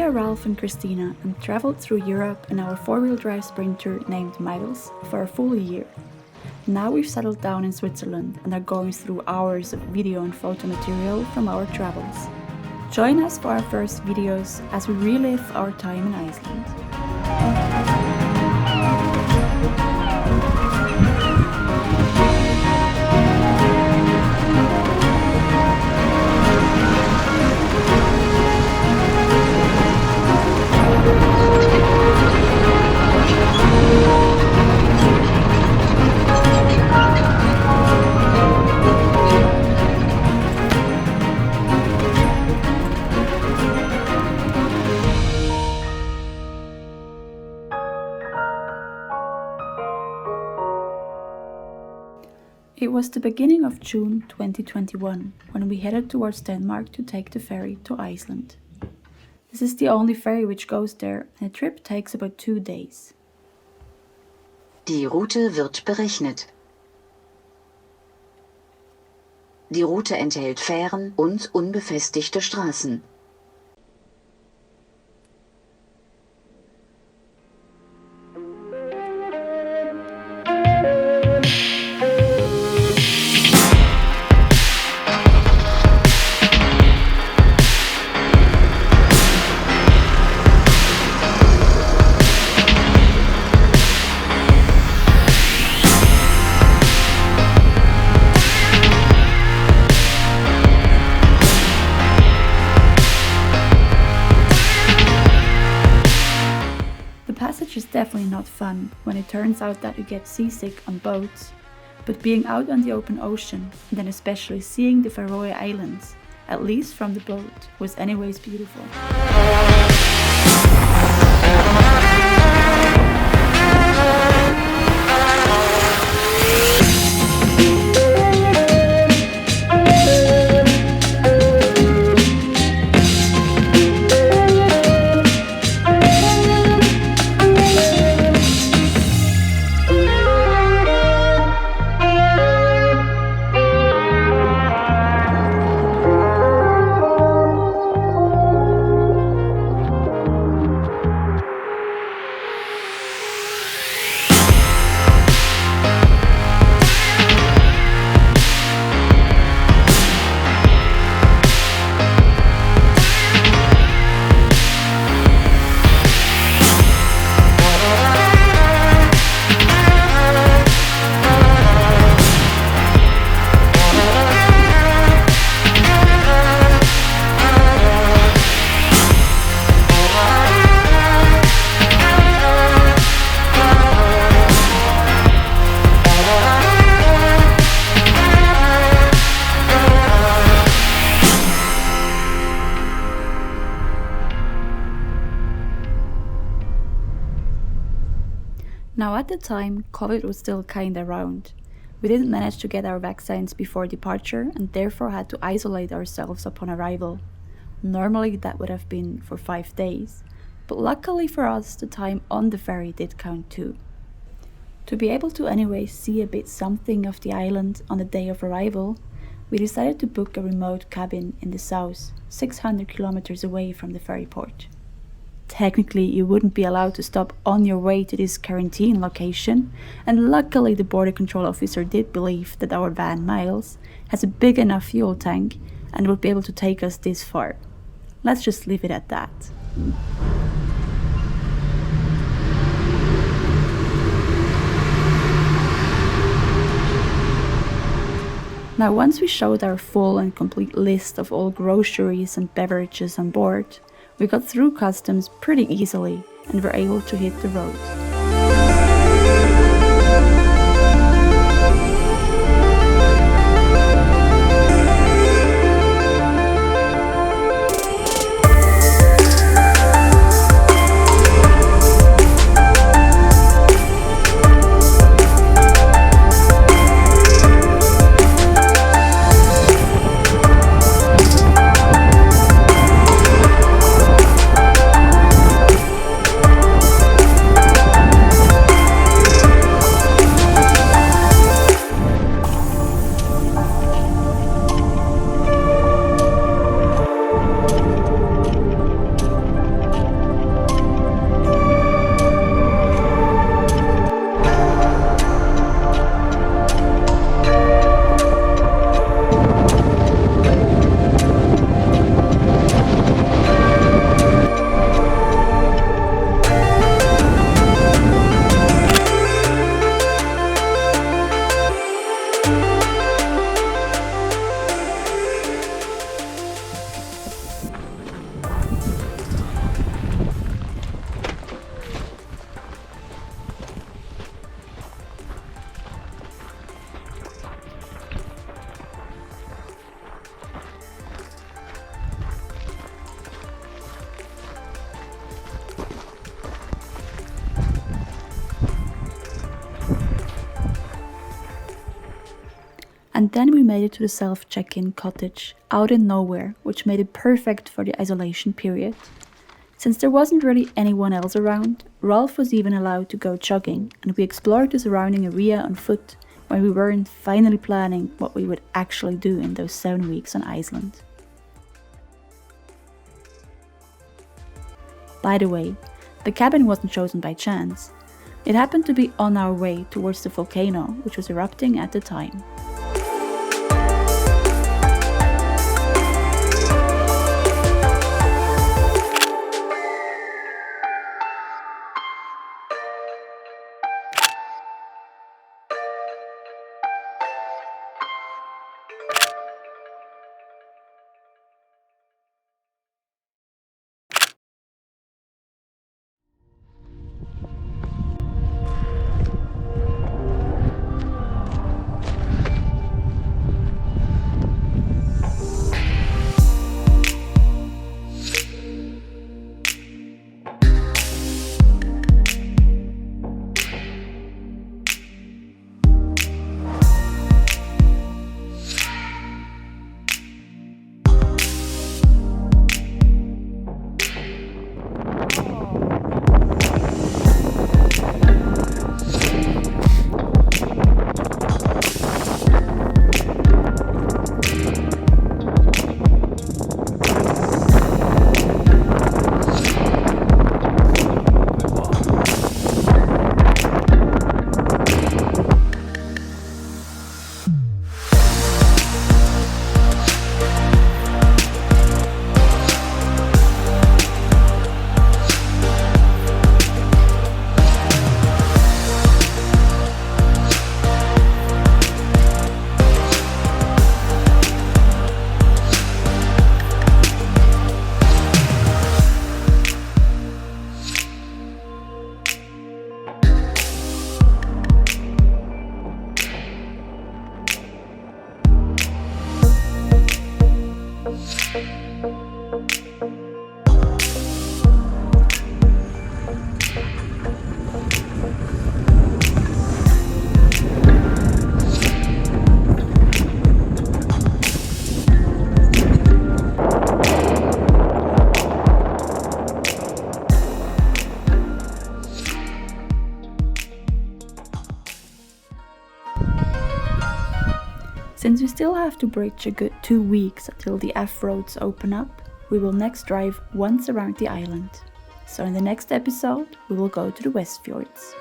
are Ralf and Christina and travelled through Europe in our 4-wheel drive sprinter named Miles for a full year. Now we've settled down in Switzerland and are going through hours of video and photo material from our travels. Join us for our first videos as we relive our time in Iceland. It was the beginning of June 2021 when we headed towards Denmark to take the ferry to Iceland. This is the only ferry which goes there and the trip takes about 2 days. Die Route wird berechnet. Die Route enthält Fähren und unbefestigte Straßen. Passage is definitely not fun when it turns out that you get seasick on boats, but being out on the open ocean and then especially seeing the Faroe Islands, at least from the boat, was anyways beautiful. Now at the time, COVID was still kinda around. We didn't manage to get our vaccines before departure and therefore had to isolate ourselves upon arrival. Normally that would have been for 5 days, but luckily for us the time on the ferry did count too. To be able to anyway see a bit something of the island on the day of arrival, we decided to book a remote cabin in the south, 600 kilometers away from the ferry port. Technically, you wouldn't be allowed to stop on your way to this quarantine location, and luckily the border control officer did believe that our van Miles has a big enough fuel tank and would be able to take us this far. Let's just leave it at that. Now, once we showed our full and complete list of all groceries and beverages on board, we got through customs pretty easily and were able to hit the road. And then we made it to the self-check-in cottage, out in nowhere, which made it perfect for the isolation period. Since there wasn't really anyone else around, Ralf was even allowed to go jogging, and we explored the surrounding area on foot when we weren't finally planning what we would actually do in those 7 weeks on Iceland. By the way, the cabin wasn't chosen by chance. It happened to be on our way towards the volcano, which was erupting at the time. Since we still have to bridge a good 2 weeks until the F-roads open up, we will next drive once around the island. So in the next episode, we will go to the West Fjords.